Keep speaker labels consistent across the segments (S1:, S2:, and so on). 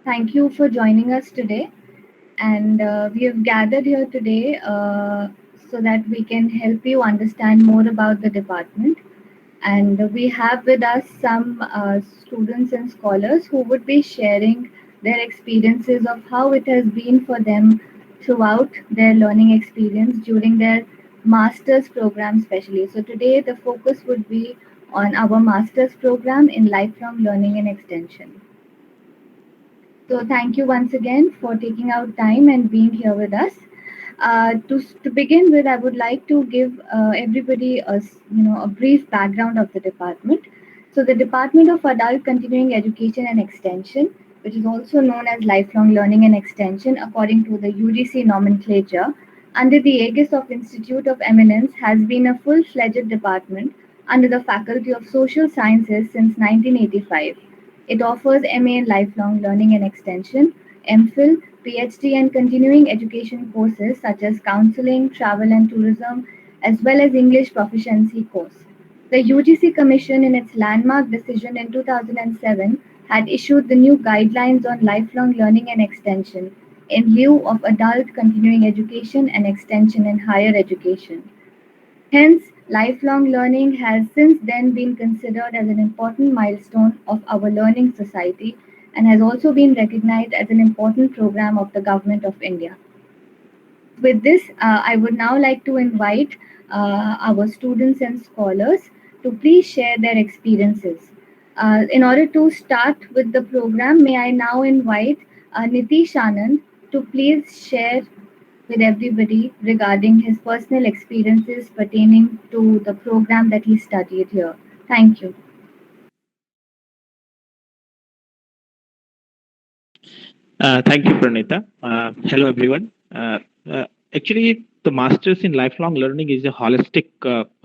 S1: Thank you for joining us today. And we have gathered here today so that we can help you understand more about the department. And we have with us some students and scholars who would be sharing their experiences of how it has been for them throughout their learning experience during their master's program, especially. So, today the focus would be on our master's program in lifelong learning and extension. So thank you once again for taking out time and being here with us. To begin with, I would like to give everybody a brief background of the department. So the Department of Adult Continuing Education and Extension, which is also known as Lifelong Learning and Extension, according to the UGC nomenclature, under the aegis of Institute of Eminence, has been a full-fledged department under the Faculty of Social Sciences since 1985. It offers MA in Lifelong Learning and Extension, MPhil, PhD, and continuing education courses such as counseling, travel and tourism, as well as English proficiency course. The UGC Commission, in its landmark decision in 2007, had issued the new guidelines on lifelong learning and extension in lieu of adult continuing education and extension in higher education. Hence, lifelong learning has since then been considered as an important milestone of our learning society and has also been recognized as an important program of the Government of India. With this, I would now like to invite our students and scholars to please share their experiences. In order to start with the program, may I now invite Nitish Anand to please share with everybody regarding his personal experiences pertaining to the program that he studied here. Thank you.
S2: Thank you, Pranita. Hello, everyone. Actually, the Masters in Lifelong Learning is a holistic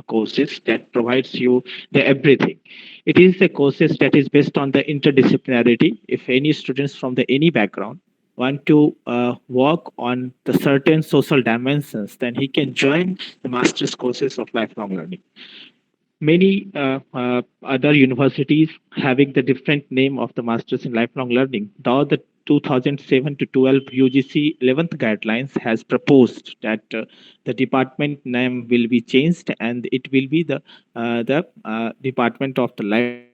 S2: courses that provides you the everything. It is a courses that is based on the interdisciplinarity. If any students from the any background want to work on the certain social dimensions, then he can join the Masters courses of Lifelong Learning. Many other universities having the different name of the Masters in Lifelong Learning. Though the 2007 to 12 UGC 11th guidelines has proposed that the department name will be changed and it will be the Department of the Life,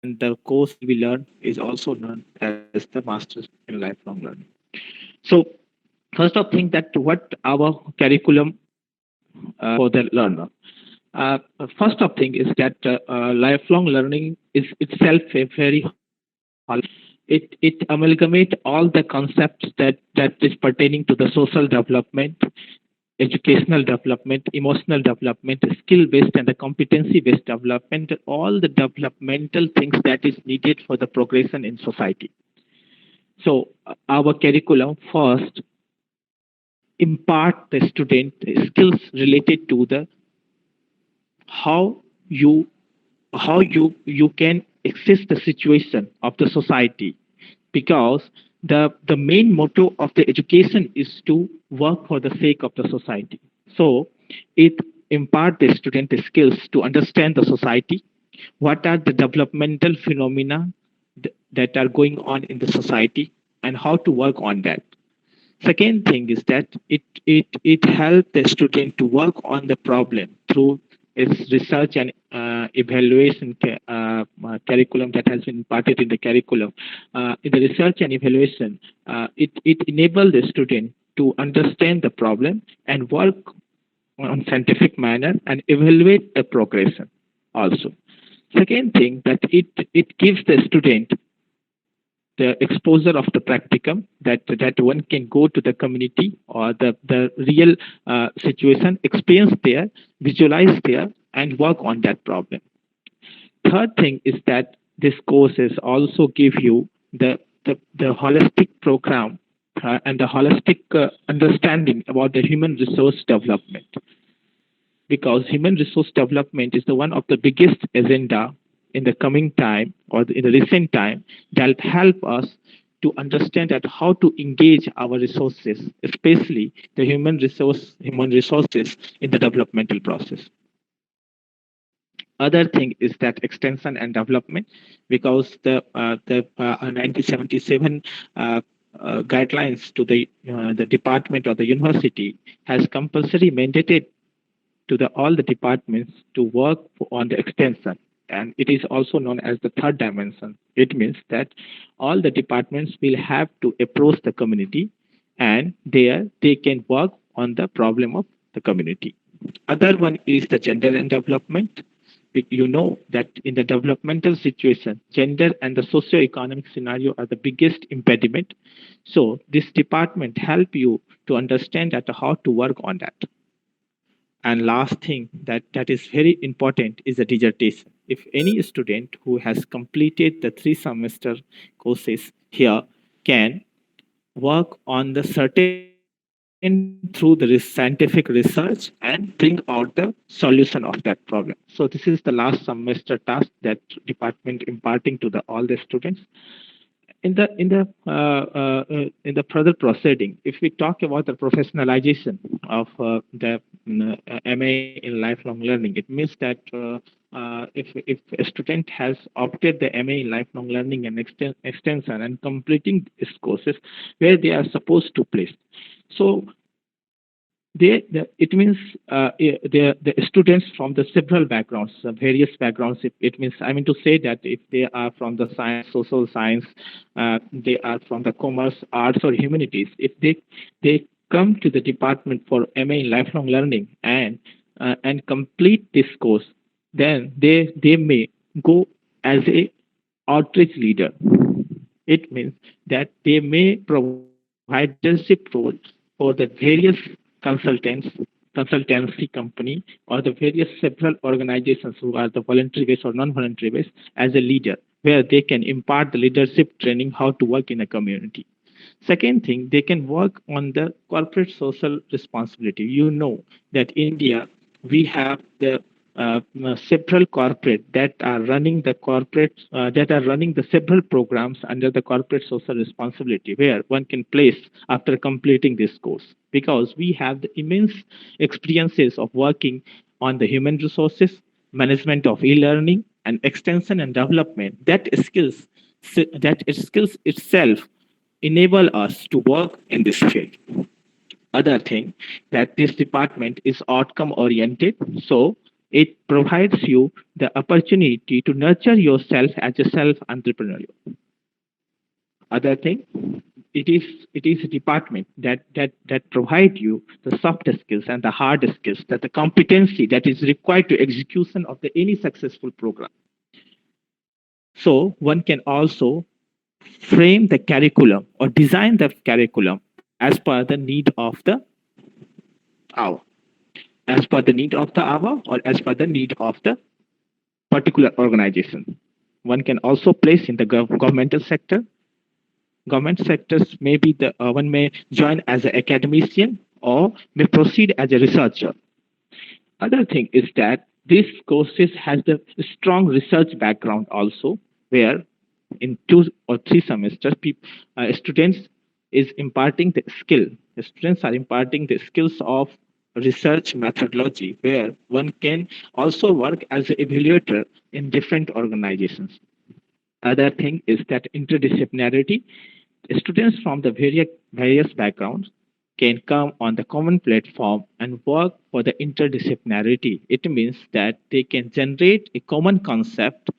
S2: and the course we learn is also known as the Masters in Lifelong Learning. So first of thing that what our curriculum for the learner. First of thing is that lifelong learning is itself a very it amalgamate all the concepts that is pertaining to the social development, educational development, emotional development, skill based and the competency based development, all the developmental things that is needed for the progression in society. So our curriculum first impart the student skills related to the how you how you can access the situation of the society, because the main motto of the education is to work for the sake of the society. So it impart the student the skills to understand the society, what are the developmental phenomena that are going on in the society, and how to work on that. Second thing is that it helps the student to work on the problem through its research and evaluation curriculum that has been imparted in the curriculum. In the research and evaluation, it enables the student to understand the problem and work on scientific manner and evaluate the progression also. Second thing that it gives the student the exposure of the practicum, that one can go to the community or the real situation, experience there, visualize there, and work on that problem. Third thing is that this courses also give you the holistic program and the holistic understanding about the human resource development, because human resource development is the one of the biggest agenda in the coming time or in the recent time that help us to understand that how to engage our resources, especially the human resources in the developmental process. Other thing is that extension and development, because the 1977 uh, guidelines to the department or the university has compulsory mandated to the all the departments to work on the extension, and it is also known as the third dimension. It means that all the departments will have to approach the community, and there they can work on the problem of the community. Other one is the gender and development. You know that in the developmental situation, gender and the socio-economic scenario are the biggest impediment. So this department help you to understand that how to work on that. And last thing that is very important is the dissertation. If any student who has completed the 3 semester courses here can work on the certain through the scientific research and bring out the solution of that problem. So this is the last semester task that department imparting to the all the students. In the further proceeding, if we talk about the professionalization of the MA in lifelong learning, it means that if a student has opted the MA in lifelong learning and extension and completing these courses where they are supposed to place, so it means the students from the several backgrounds, various backgrounds. It means, I mean to say that if they are from the science, social science, they are from the commerce, arts, or humanities. If they come to the department for MA in lifelong learning and complete this course, then they may go as a outreach leader. It means that they may provide leadership roles for the various consultants, consultancy company, or the various several organizations who are the voluntary based or non-voluntary based as a leader, where they can impart the leadership training how to work in a community. Second thing, they can work on the corporate social responsibility. You know that India, we have the several corporate that are running the several programs under the corporate social responsibility, where one can place after completing this course, because we have the immense experiences of working on the human resources, management of e-learning, and extension and development. That skills itself enable us to work in this field. Other thing, that this department is outcome oriented, so it provides you the opportunity to nurture yourself as a self entrepreneur. Other thing, it is a department that provide you the soft skills and the hard skills, that the competency that is required to execution of the any successful program. So one can also frame the curriculum or design the curriculum as per the need of the hour, as per the need of the hour, or as per the need of the particular organization. One can also place in the governmental sector. Government sectors may be the one may join as an academician or may proceed as a researcher. Other thing is that this courses has the strong research background also, where in 2 or 3 semesters, students is imparting the skill. The students are imparting the skills of research methodology, where one can also work as an evaluator in different organizations. Other thing is that interdisciplinarity. Students from the various backgrounds can come on the common platform and work for the interdisciplinarity. It means that they can generate a common concept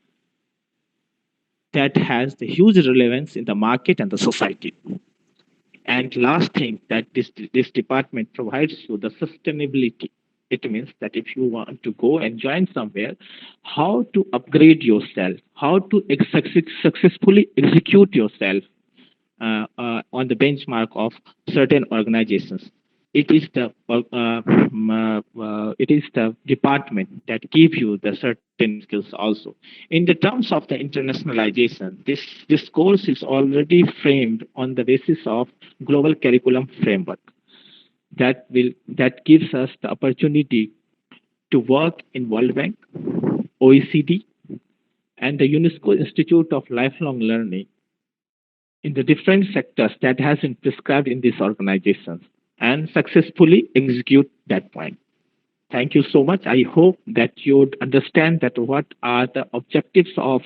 S2: that has the huge relevance in the market and the society. And last thing, that this department provides you the sustainability. It means that if you want to go and join somewhere, how to upgrade yourself, how to successfully execute yourself on the benchmark of certain organizations. It is the department that give you the certain skills also. In the terms of the internationalization, this course is already framed on the basis of global curriculum framework that gives us the opportunity to work in World Bank, OECD, and the UNESCO Institute of Lifelong Learning in the different sectors that has been prescribed in these organizations and successfully execute that point. Thank you so much. I hope that you'd understand that what are the objectives of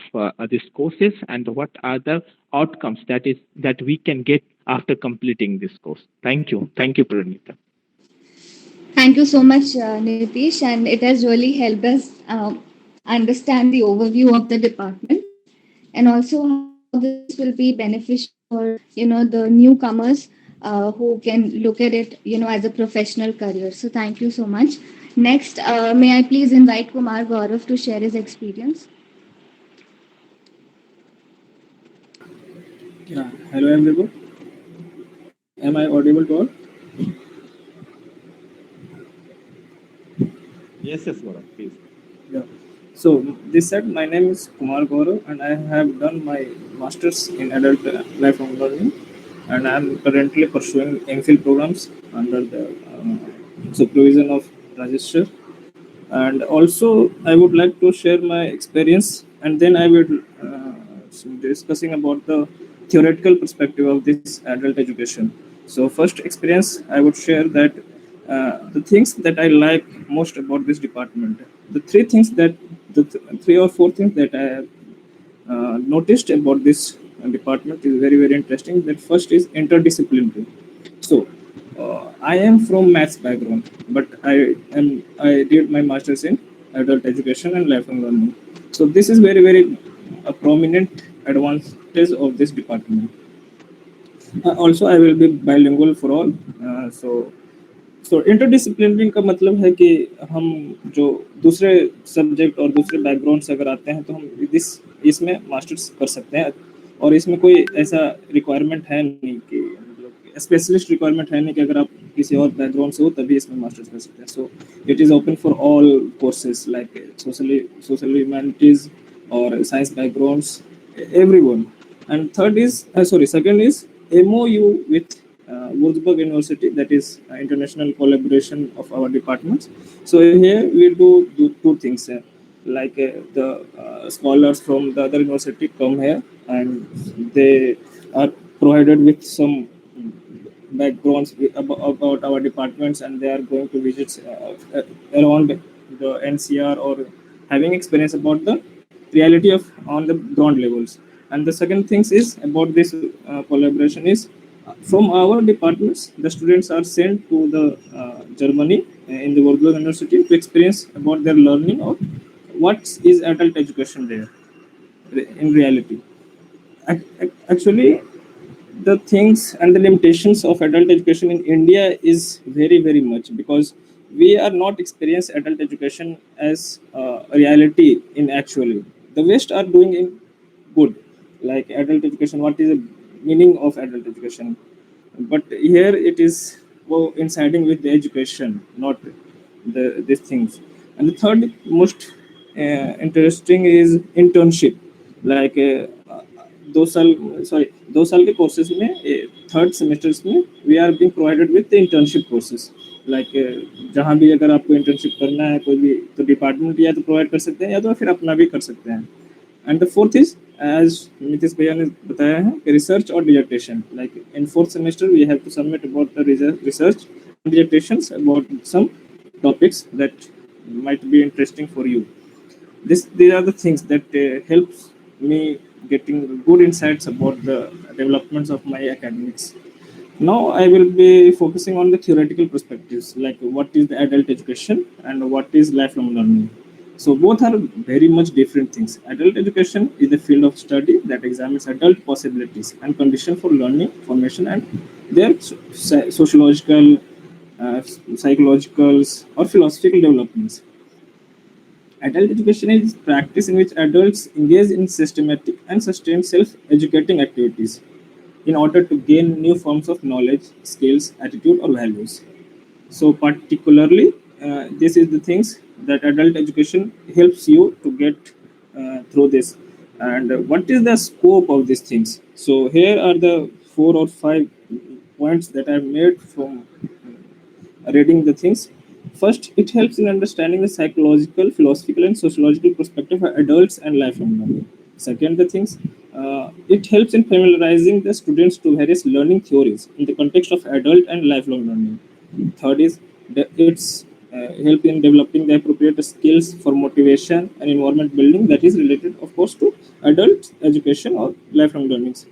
S2: these courses and what are the outcomes that we can get after completing this course. Thank you. Thank you, Pranita.
S1: Thank you so much, Nitish, and it has really helped us understand the overview of the department and also how this will be beneficial for the newcomers who can look at it as a professional career. So thank you so much. Next, may I please invite Kumar Gaurav to share his experience?
S3: Yeah, hello everyone. Am I audible to all?
S2: Yes, yes, Gaurav, please.
S3: Yeah. So this said, my name is Kumar Gaurav, and I have done my masters in adult lifelong learning, and I am currently pursuing MPhil programs under the supervision of Rajesh. And also, I would like to share my experience, and then I will discussing about the theoretical perspective of this adult education. So first experience, I would share that the things that I like most about this department, the three or four things that I have noticed about this department is very very interesting. That first is interdisciplinary. So I am from maths background, but I did my masters in adult education and lifelong learning. So this is very very a prominent advantage of this department. Also I will be bilingual for all. So interdisciplinary का मतलब है कि हम जो दूसरे subject और दूसरे background से अगर आते हैं तो हम इसमें मास्टर्स कर सकते हैं, और इसमें कोई ऐसा रिक्वायरमेंट है नहीं कि मतलब स्पेशलिस्ट रिक्वायरमेंट है नहीं कि अगर आप किसी और बैकग्राउंड से हो तभी इसमें मास्टर्स कर सकते हैं. So it is open for all courses like social humanities और science backgrounds, everyone. And second is MOU with Würzburg University, that is international collaboration of our departments. So here we do two things. Like the scholars from the other university come here and they are provided with some backgrounds about our departments, and they are going to visit around the NCR or having experience about the reality of on the ground levels. And the second things is about this collaboration is from our departments, the students are sent to the Germany in the Würzburg University to experience about their learning of what is adult education there in reality. Actually, the things and the limitations of adult education in India is very very much because we are not experience adult education as a reality in actually. The West are doing in good, like adult education. What is the meaning of adult education? But here it is insiding with the education, not these things. And the third most interesting is internship. Like 2 साल के courses में third semesters में we are being provided with internship courses. Like जहाँ भी अगर आपको internship करना है कोई भी तो डिपार्टमेंट या तो प्रोवाइड कर सकते हैं या तो फिर अपना भी कर सकते हैं. And the fourth is as Nitish भैया ने बताया है रिसर्च और dissertation. Like in fourth semester we have to submit about the research dissertations about some topics that might be interesting for you. These are the things that helps me getting good insights about the developments of my academics. Now I will be focusing on the theoretical perspectives, like what is the adult education and what is lifelong learning. So both are very much different things. Adult education is the field of study that examines adult possibilities and conditions for learning, formation, and their sociological, psychological, or philosophical developments. Adult education is practice in which adults engage in systematic and sustained self-educating activities in order to gain new forms of knowledge, skills, attitude, or values. So, particularly, this is the things that adult education helps you to get through this. And what is the scope of these things? So, here are the 4 or 5 points that I've made from reading the things. First, it helps in understanding the psychological, philosophical, and sociological perspective of adults and lifelong learning. Second, the things it helps in familiarizing the students to various learning theories in the context of adult and lifelong learning. Third is it's help in developing the appropriate skills for motivation and environment building that is related, of course, to adult education or lifelong learnings.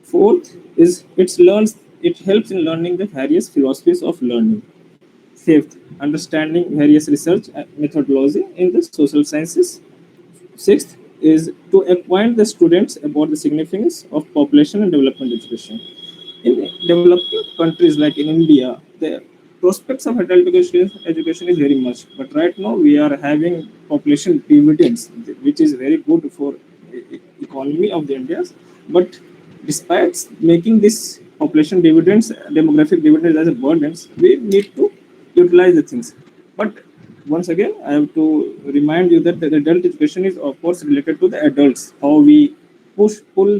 S3: Fourth is it helps in learning the various philosophies of learning. Fifth, understanding various research methodology in the social sciences. Sixth is to acquaint the students about the significance of population and development education. In developing countries like in India, the prospects of adult education is very much. But right now we are having population dividends, which is very good for economy of the India. But despite making this population dividends, demographic dividends as a burdens, we need to utilize the things. But once again, I have to remind you that the adult education is of course related to the adults, how we pull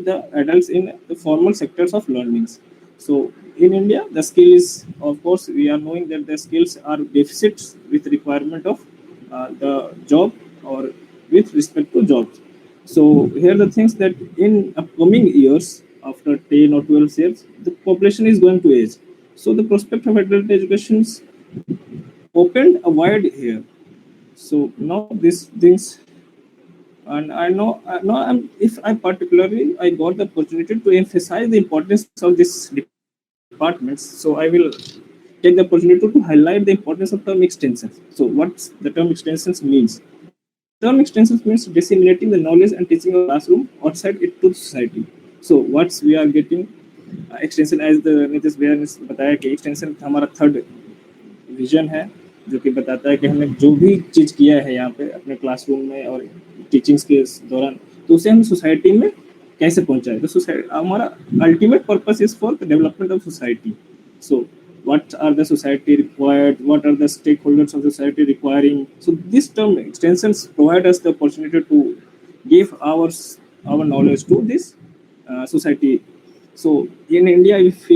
S3: the adults in the formal sectors of learnings. So in India, the skill is, of course, we are knowing that the skills are deficits with requirement of the job or with respect to jobs. So here are the things that in upcoming years, after 10 or 12 years, the population is going to age. So the prospect of adult education is opened a wide here. So now these things, and I know now if I particularly I got the opportunity to emphasize the importance of this departments. So I will take the opportunity to highlight the importance of term extensions. So what the term extensions means? Term extensions means disseminating the knowledge and teaching of classroom outside it to society. So what we are getting extension as the Nitish Bhaiya ने बताया कि extension हमारा third vision है जो कि बताता है कि हमने जो भी चीज़ किया है यहाँ पे अपने क्लासरूम में और टीचिंग्स के दौरान तो उसे हम सोसाइटी में कैसे पहुंचाए तो सोसाइटी हमारा ultimate purpose is for the development of society so what are the society required, what are the stakeholders of society requiring. So this term extensions provide us the opportunity to give our knowledge to this society. So in India, if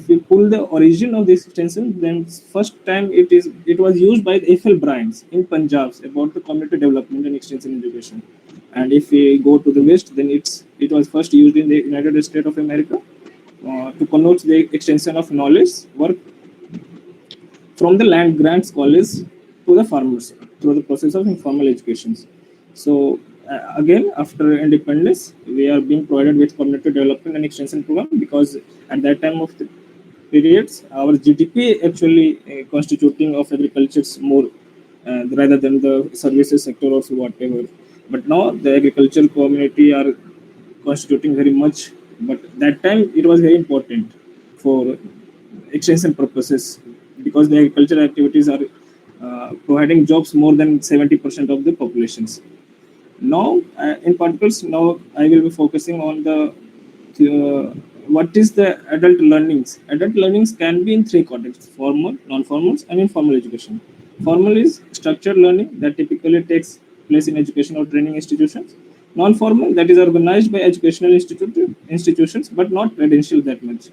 S3: we pull the origin of this extension, then first time it was used by the Eiffel Brands in Punjab about the community development and extension education. And if we go to the west, then it was first used in the United States of America to connote the extension of knowledge work from the land grants college to the farmers through the process of informal education. So again, after independence, we are being provided with community development and extension program because at that time of the periods, our GDP actually constituting of agriculture more rather than the services sector or whatever. But now the agricultural community are constituting very much. But that time it was very important for extension purposes because the agricultural activities are providing jobs more than 70% of the populations. Now, in particulars, now I will be focusing on the what is the adult learnings. Adult learnings can be in three contexts: formal, non-formal, and informal education. Formal is structured learning that typically takes place in education or training institutions. Non-formal, that is organized by educational institutions, but not credential that much.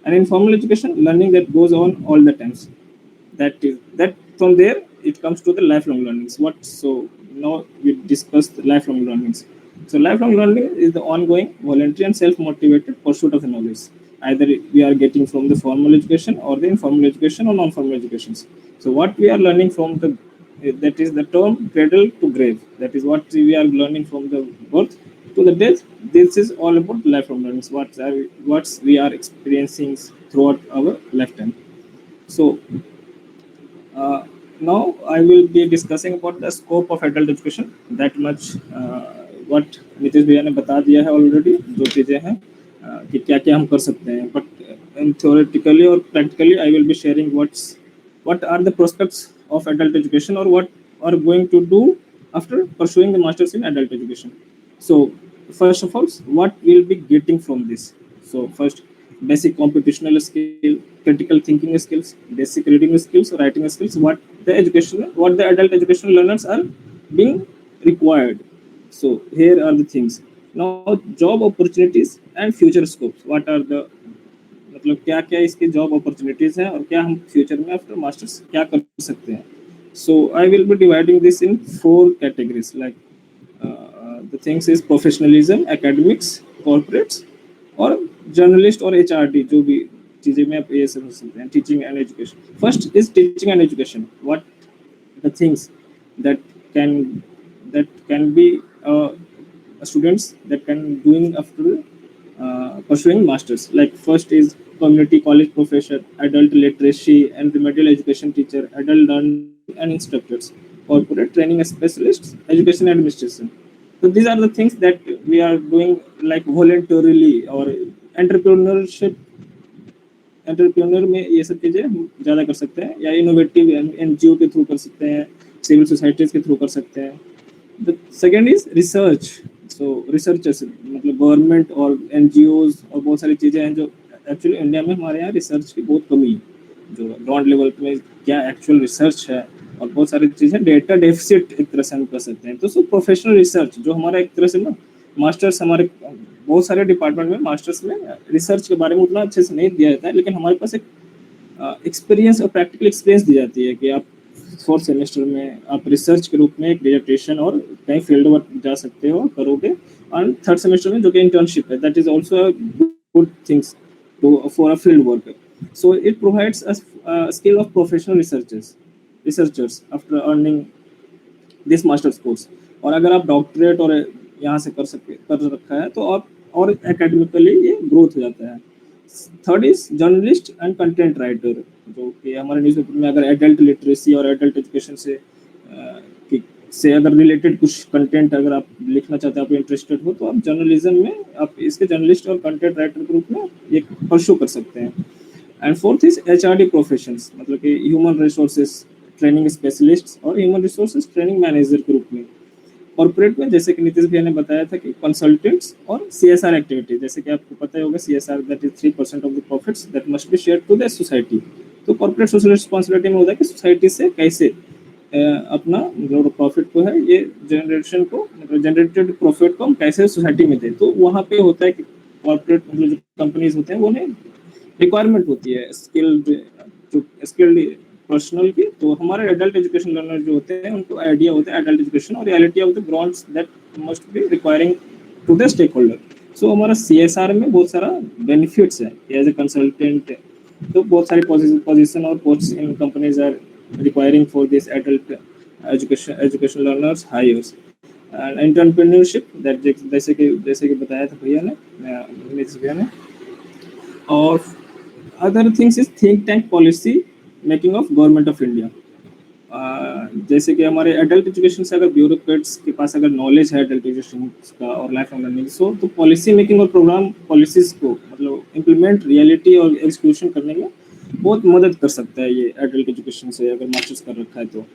S3: And informal education, learning that goes on all the times. That from there it comes to the lifelong learnings. So now we discussed lifelong learnings. So lifelong learning is the ongoing, voluntary, and self-motivated pursuit of the knowledge. Either we are getting from the formal education or the informal education or non-formal educations. So what we are learning from that is the term cradle to grave. That is what we are learning from the birth to the death. This is all about lifelong learning. What we are experiencing throughout our lifetime. So now I will be discussing about the scope of adult education. That much what Nitish भैया ने बता दिया है already जो चीज़ें हैं कि क्या क्या हम कर सकते हैं. But theoretically or practically I will be sharing what are the prospects of adult education or what are going to do after pursuing the masters in adult education. So first of all, what we'll be getting from this. So first, basic computational skill, critical thinking skills, basic reading skills, writing skills, what the adult educational learners are being required. So here are the things. Now job opportunities and future scopes. What are the मतलब क्या क्या इसके job opportunities हैं और क्या हम future में after masters क्या कर सकते हैं. So I will be dividing this in 4 categories like the things is professionalism, academics, corporates और जर्नलिस्ट और एचआरडी जो भी चीजें में आप ये समझ सकते हैं. Teaching and education. First is teaching and education. What the things that can be students that can doing after pursuing masters. Like first is community college professor, adult literacy and remedial education teacher, adult learning and instructors, corporate training specialists, education administration. So these are the things that we are doing like voluntarily or entrepreneurship. Entrepreneur में ये सब चीज़ें हम ज़्यादा कर सकते हैं, या इनोवेटिव एनजीओ के थ्रू कर सकते हैं, सिविल सोसाइटीज़ के थ्रू कर सकते हैं. The second is research. So researchers मतलब गवर्नमेंट और एनजीओज और बहुत सारी चीज़ें हैं जो एक्चुअली इंडिया में हमारे यहाँ रिसर्च की बहुत कमी है. जो ग्राउंड लेवल में क्या एक्चुअल रिसर्च है और बहुत सारी चीज़ें डेटा डेफिसिट एक तरह से हम कर सकते हैं. तो सो प्रोफेशनल रिसर्च जो हमारा एक तरह से ना मास्टर्स हमारे बहुत सारे डिपार्टमेंट में मास्टर्स में रिसर्च के बारे में उतना अच्छे से नहीं दिया जाता है, लेकिन हमारे पास एक एक्सपीरियंस और प्रैक्टिकल एक्सपीरियंस दी जाती है कि आप 4th सेमेस्टर में आप रिसर्च के रूप में एक डिजर्टेशन और कहीं फील्ड वर्क जा सकते हो करोगे. और 3rd सेमेस्टर में जो कि इंटर्नशिप है, that is also good things to for a field work. So it provides a skill of professional researchers after earning this masters course. और अगर आप डॉक्टरेट और यहाँ से कर रखा है तो आप और एकेडमिकली ये ग्रोथ हो जाता है. Third is journalist and content writer, जो कि हमारे न्यूज़पेपर में अगर एडल्ट लिटरेसी और एडल्ट एजुकेशन से अगर रिलेटेड कुछ कंटेंट अगर आप लिखना चाहते हैं, आप इंटरेस्टेड हो, तो आप जर्नलिज्म में आप इसके जर्नलिस्ट और कंटेंट राइटर के रूप में ये परस्यू कर सकते हैं. And fourth is HRD professions, मतलब कि ह्यूमन रिसोर्सेज ट्रेनिंग स्पेशलिस्ट और ह्यूमन रिसोर्सेज ट्रेनिंग मैनेजर के रूप में. कॉर्पोरेट में जैसे कि नीतीश भैया ने बताया था कि कंसल्टेंट्स और सीएसआर एक्टिविटी, जैसे कि आपको पता ही होगा CSR that is 3% of the profits that must be share to the society. तो कॉर्पोरेट सोशल रिस्पांसिबिलिटी में होता है कि सोसाइटी से कैसे अपना जो प्रॉफिट को है ये जनरेशन को जनरेटेड प्रॉफिट को हम कैसे सोसाइटी में दें. तो वहाँ पे होता है कि कॉर्पोरेट मतलब जो कंपनीज होते हैं वो उन्हें रिक्वायरमेंट होती है स्किल्ड पर्सनल की. तो हमारे एडल्ट एजुकेशन लर्नर जो होते हैं उनको आइडिया होता है एडल्ट एजुकेशन और reality of the grounds that must be requiring to the stakeholder. So हमारा सीएसआर में बहुत सारा बेनिफिट्स है एज ए कंसल्टेंट. तो बहुत सारी पोजीशन और post in companies are requiring for this adult education learners hires. And entrepreneurship that जैसे कि बताया था भैया ने. और other things is think tank policy making of government of India. जैसे कि हमारे एडल्ट एजुकेशन से अगर ब्यूरोक्रेट्स के पास अगर नॉलेज है एडल्ट एजुकेशन का और लाइफ लॉन्ग लर्निंग, सो तो पॉलिसी मेकिंग और प्रोग्राम पॉलिसीज को मतलब इम्प्लीमेंट रियलिटी और एग्जीक्यूशन करने में बहुत मदद कर सकता है ये एडल्ट एजुकेशन से अगर मास्टर्स कर रखा है तो.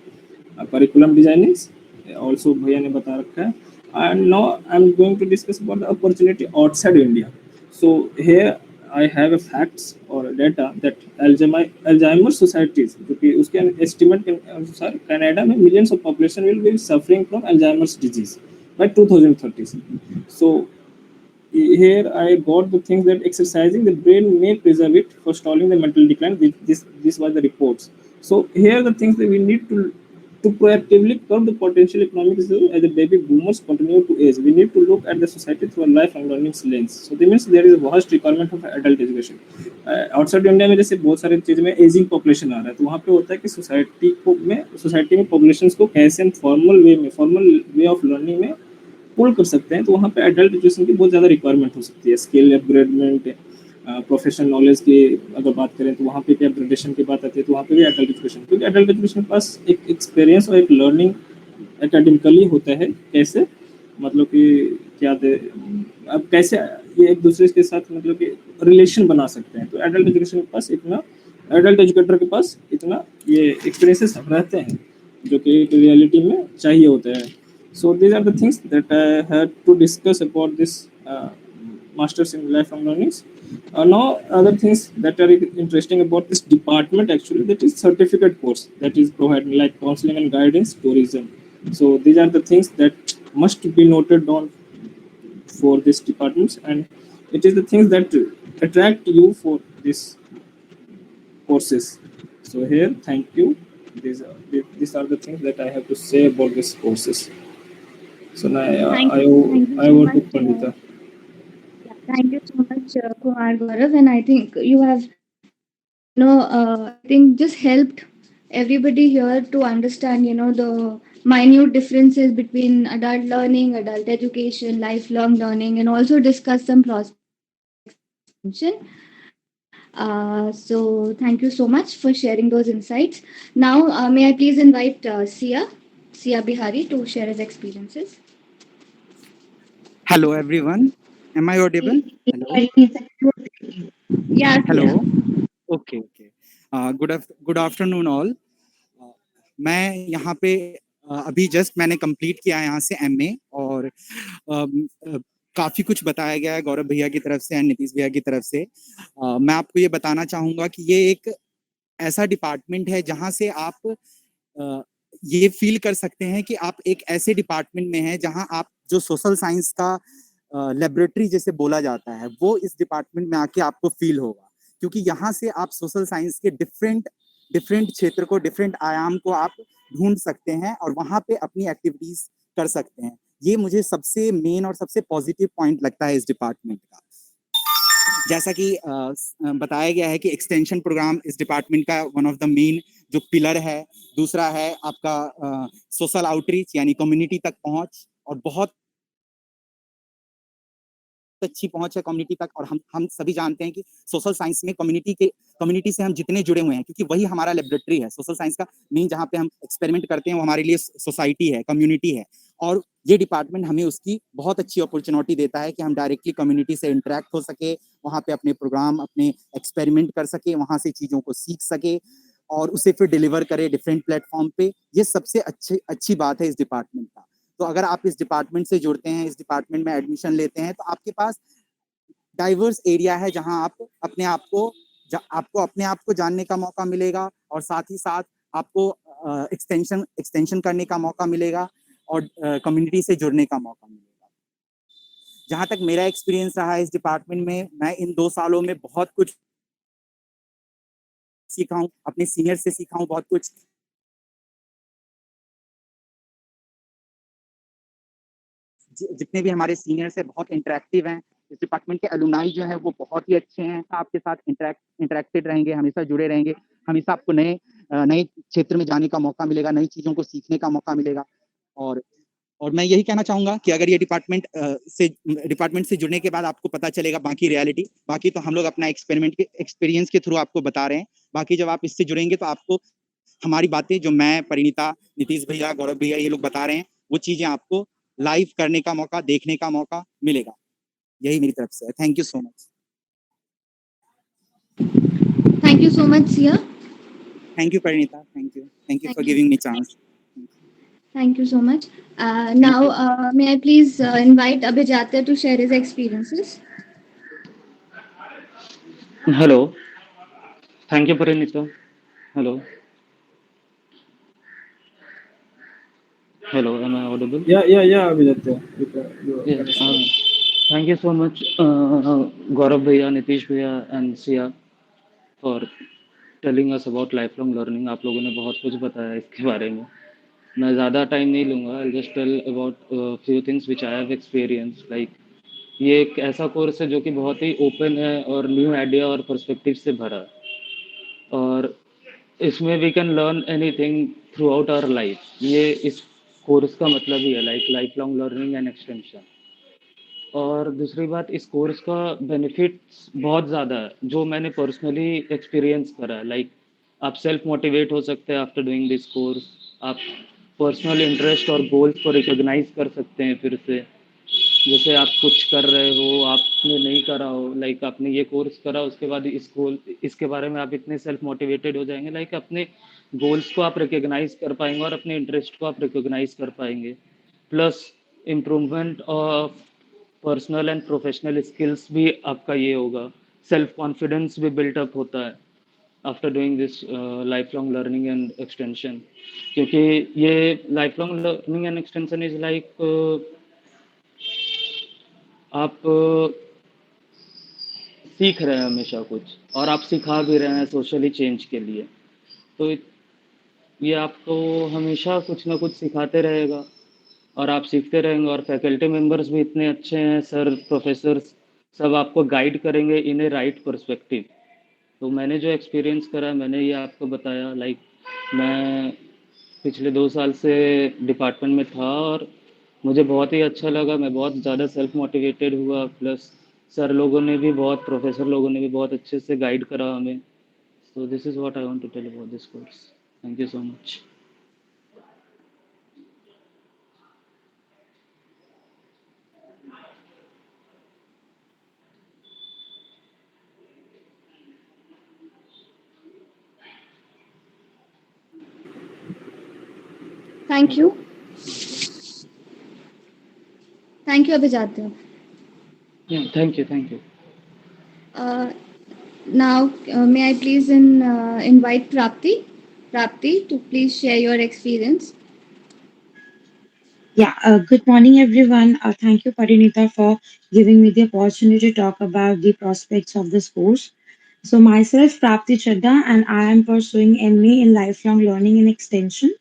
S3: करिकुलम डिजाइनिंग ऑल्सो भैया ने बता रखा है. And now I am going to discuss about the opportunity outside India. So here I have a facts or data that Alzheimer's societies, जो कि उसके estimate के अनुसार कनाडा में millions of population will be suffering from Alzheimer's disease by 2030. So here I got the things that exercising the brain may preserve it for stalling the mental decline. This was the reports. So here the things that we need to proactively curb the potential economic issue as the baby boomers continue to age. We need to look at the society through a lifelong learning lens. So that means there is a vast requirement of adult education. Outside India में जैसे बहुत सारी चीज़ में ageing population आ रहा है, तो वहाँ पे होता है कि सोसाइटी में पॉपुलेशन को कैसे हम फॉर्मल वे ऑफ लर्निंग में पुल कर सकते हैं. तो वहाँ पे एडल्ट एजुकेशन की बहुत ज़्यादा रिक्वायरमेंट हो सकती है. स्किल अपग्रेडमेंट, प्रोफेशनल नॉलेज की अगर बात करें तो वहाँ पे क्या अपग्रेडेशन की बात आती है, तो वहाँ पे भी एडल्ट एजुकेशन, क्योंकि एडल्ट एजुकेशन के पास एक एक्सपीरियंस और एक लर्निंग एकेडमिकली होता है कैसे मतलब कि क्या दे अब कैसे ये एक दूसरे के साथ मतलब कि रिलेशन बना सकते हैं. तो एडल्ट एजुकेशन के पास इतना एडल्ट एजुकेटर के पास इतना ये एक्सपीरियंसेस रहते हैं जो कि एक रियलिटी में चाहिए होता है. So these are the things that I had to discuss about this masters in lifelong learning. Now other things that are interesting about this department actually, that is certificate course that is providing like counseling and guidance, tourism. So these are the things that must be noted on for this departments, and it is the things that attract you for this courses. So here, thank you. These are the things that I have to say about these courses. So now
S1: Thank you
S3: I
S1: so
S3: want to
S1: much.
S3: Pandita.
S1: Thank you so much, Kumar Gaurav. And I think you have I think just helped everybody here to understand, the minute differences between adult learning, adult education, lifelong learning, and also discuss some prospects extension. So thank you so much for sharing those insights. Now, may I please invite Sia Bihari to share his experiences.
S4: Hello, everyone. Am I audible? Hello.
S1: Yeah, Sia.
S4: Hello. Okay. Okay. Good afternoon, all. मैं यहाँ पे अभी just मैंने complete किया है यहाँ से MA और काफी कुछ बताया गया है गौरव भैया की तरफ से एंड नीतीश भैया की तरफ से। मैं आपको ये बताना चाहूंगा कि ये एक ऐसा डिपार्टमेंट है जहाँ से आप ये फील कर सकते हैं कि आप एक ऐसे डिपार्टमेंट में हैं जहाँ आप जो सोशल साइंस का लेबोरेटरी जैसे बोला जाता है वो इस डिपार्टमेंट में आके आपको फील होगा, क्योंकि यहाँ से आप सोशल साइंस के डिफरेंट क्षेत्र को, डिफरेंट आयाम को आप ढूंढ सकते हैं और वहां पे अपनी एक्टिविटीज कर सकते हैं। ये मुझे सबसे मेन और सबसे पॉजिटिव पॉइंट लगता है इस डिपार्टमेंट का। जैसा कि बताया गया है कि एक्सटेंशन प्रोग्राम इस डिपार्टमेंट का वन ऑफ द मेन जो पिलर है। दूसरा है आपका सोशल आउटरीच यानी कम्युनिटी तक पहुंच, और बहुत अच्छी पहुंच है कम्युनिटी तक। और हम सभी जानते हैं कि सोशल साइंस में कम्युनिटी से हम जितने जुड़े हुए हैं, क्योंकि वही हमारा लेबोरेटरी है। सोशल साइंस का मेन जहाँ पे हम एक्सपेरिमेंट करते हैं वो हमारे लिए सोसाइटी है, कम्युनिटी है, और ये डिपार्टमेंट हमें उसकी बहुत अच्छी अपॉर्चुनिटी देता है कि हम डायरेक्टली कम्युनिटी से इंटरेक्ट हो सके, वहाँ पे अपने प्रोग्राम, अपने एक्सपेरिमेंट कर सके, वहाँ से चीज़ों को सीख सके और उसे फिर डिलीवर करे डिफरेंट प्लेटफॉर्म पे। ये सबसे अच्छी बात है इस डिपार्टमेंट का। तो अगर आप इस डिपार्टमेंट से जुड़ते हैं, इस डिपार्टमेंट में एडमिशन लेते हैं, तो आपके पास डाइवर्स एरिया है जहां आप अपने आप को जानने का मौका मिलेगा, और साथ ही साथ आपको एक्सटेंशन करने का मौका मिलेगा और कम्युनिटी से जुड़ने का मौका मिलेगा। जहां तक मेरा एक्सपीरियंस रहा है इस डिपार्टमेंट में, मैं इन 2 सालों में बहुत कुछ सीखा हूँ, अपने सीनियर से सीखा हूँ बहुत कुछ। जितने भी हमारे सीनियर्स हैं बहुत इंटरेक्टिव हैं। इस डिपार्टमेंट के अलुमनाई जो है वो बहुत ही अच्छे हैं, आपके साथ इंटरेक्टेड रहेंगे, हमेशा जुड़े रहेंगे, हमेशा आपको नए क्षेत्र में जाने का मौका मिलेगा, नई चीज़ों को सीखने का मौका मिलेगा। और मैं यही कहना चाहूँगा कि अगर ये डिपार्टमेंट से जुड़ने के बाद आपको पता चलेगा बाकी रियलिटी, बाकी तो हम लोग अपना एक्सपीरियंस के थ्रू आपको बता रहे हैं। बाकी जब आप इससे जुड़ेंगे तो आपको हमारी बातें, जो मैं, परिणीता, नीतीश भैया, गौरव भैया ये लोग बता रहे हैं, वो चीज़ें आपको लाइव करने का मौका, देखने का मौका मिलेगा। यही मेरी तरफ से है। Thank you so much.
S1: Thank you so much, Sia.
S4: Thank you Parineeta, thank you for giving me chance.
S1: Thank you so much. Now, may I please invite Abhijatya to share his experiences?
S5: Hello. Thank you, Parinita. Hello. Hello, am I audible?
S3: Yeah, Abhijatya.
S5: Yes. Thank you so much, Gaurav Bhaiya, Nitish Bhaiya, and Sia for telling us about lifelong learning. आप लोगों ने बहुत कुछ बताया इसके बारे में। मैं ज़्यादा टाइम नहीं लूँगा। I'll just tell about few things which I have experienced. Like ये एक ऐसा कोर्स है जो कि बहुत ही ओपन है और न्यू आइडिया और पर्सपेक्टिव से भरा है, और इसमें we can learn anything throughout our life. ये इस कोर्स का मतलब ही है, lifelong learning and extension. और दूसरी बात, इस कोर्स का बेनिफिट्स बहुत ज़्यादा है जो मैंने पर्सनली एक्सपीरियंस करा है। लाइक आप सेल्फ मोटिवेट हो सकते हैं आफ्टर डूइंग दिस कोर्स। आप पर्सनल इंटरेस्ट और गोल्स को रिकॉग्नाइज कर सकते हैं फिर से। जैसे आप कुछ कर रहे हो, आपने नहीं करा हो, लाइक आपने ये कोर्स करा, उसके बाद इसके बारे में आप इतने सेल्फ मोटिवेटेड हो जाएंगे, लाइक अपने गोल्स को आप रिकॉग्नाइज कर पाएंगे और अपने इंटरेस्ट को आप रिकॉग्नाइज कर पाएंगे। Plus improvement of personal and professional skills भी आपका ये होगा। सेल्फ कॉन्फिडेंस भी बिल्टअप होता है after doing this life long learning and extension, क्योंकि ये life long learning and extension is like आप सीख रहे हैं हमेशा कुछ, और आप सिखा भी रहे हैं सोशली चेंज के लिए। तो ये आपको हमेशा कुछ ना कुछ सिखाते रहेगा और आप सीखते रहेंगे। और फैकल्टी मेंबर्स भी इतने अच्छे हैं, सर, प्रोफेसर्स, सब आपको गाइड करेंगे इन ए राइट पर्सपेक्टिव। तो मैंने जो एक्सपीरियंस करा मैंने ये आपको बताया। लाइक मैं पिछले 2 साल से डिपार्टमेंट में था और मुझे बहुत ही अच्छा लगा। मैं बहुत ज़्यादा सेल्फ मोटिवेटेड हुआ, प्लस सर लोगों ने भी बहुत, प्रोफेसर लोगों ने भी बहुत अच्छे से गाइड करा हमें। So this is what I want to tell about this course. Thank you so much.
S1: Thank you. Thank you, Abhijat.
S5: Thank you, thank you.
S1: Uh, now, may I please invite Prapti to please share your experience.
S6: Yeah, good morning, everyone. Thank you, Parinita, for giving me the opportunity to talk about the prospects of this course. So, myself, Prapti Chadda, and I am pursuing MA in Lifelong Learning and Extension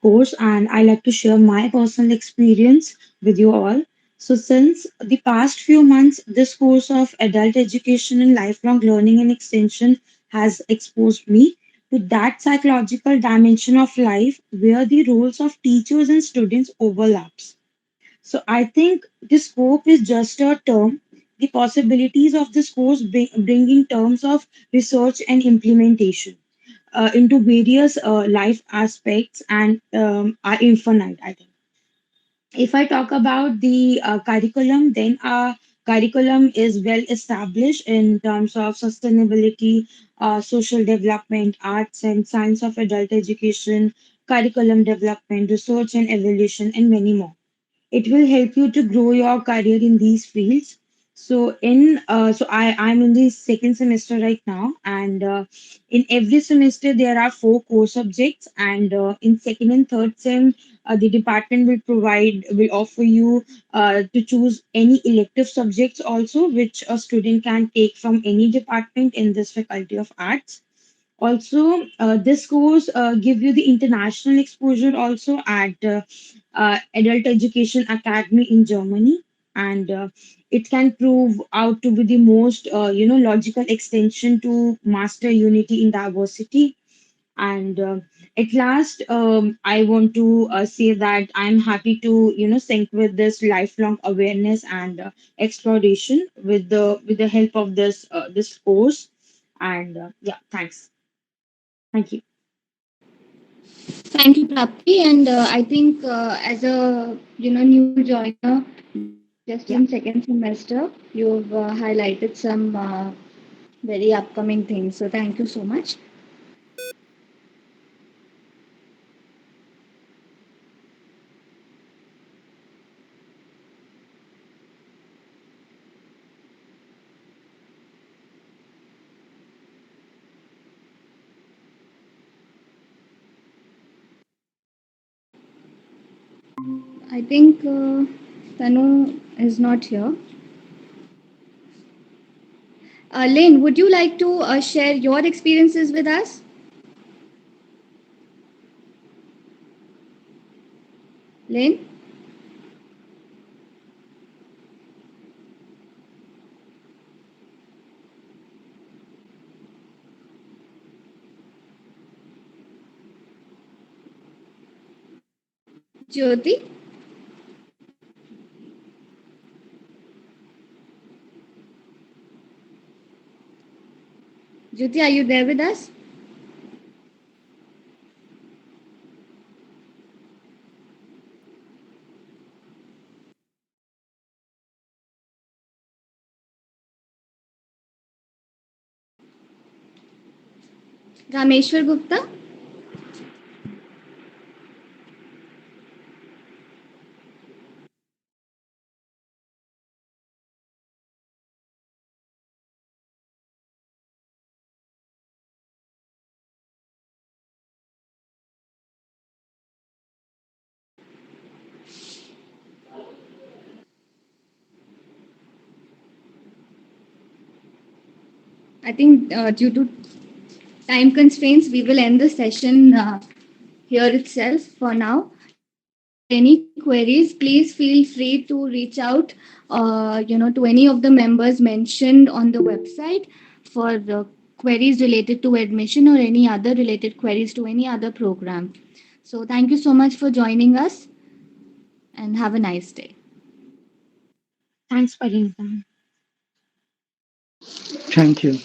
S6: course, and I like to share my personal experience with you all. So, since the past few months, this course of adult education and lifelong learning and extension has exposed me to that psychological dimension of life where the roles of teachers and students overlaps. So, I think the scope is just a term. The possibilities of this course bring in terms of research and implementation into various life aspects and are infinite, I think. If I talk about the curriculum, then our curriculum is well established in terms of sustainability, social development, arts and science of adult education, curriculum development, research and evaluation, and many more. It will help you to grow your career in these fields. I'm in the second semester right now, and in every semester there are four core subjects, and in second and third sem the department will offer you to choose any elective subjects also, which a student can take from any department in this faculty of arts. Also, this course give you the international exposure also at Adult Education Academy in Germany, and it can prove out to be the most logical extension to master unity in diversity. And at last, I want to say that I'm happy to sync with this lifelong awareness and exploration with the help of this course. And yeah, thanks. Thank you.
S1: Thank you, Prapti. And I think as a new joiner, just
S6: Yeah.
S1: in second semester, you've highlighted some very upcoming things. So thank you so much. I think Tanu is not here. Lynn, would you like to share your experiences with us? Lynn? Jyoti? Jyoti, are you there with us? Rameshwar Gupta? I think due to time constraints, we will end the session here itself for now. Any queries, please feel free to reach out, to any of the members mentioned on the website for the queries related to admission or any other related queries to any other program. So thank you so much for joining us and have a nice day.
S6: Thanks, Parinita.
S5: Thank you.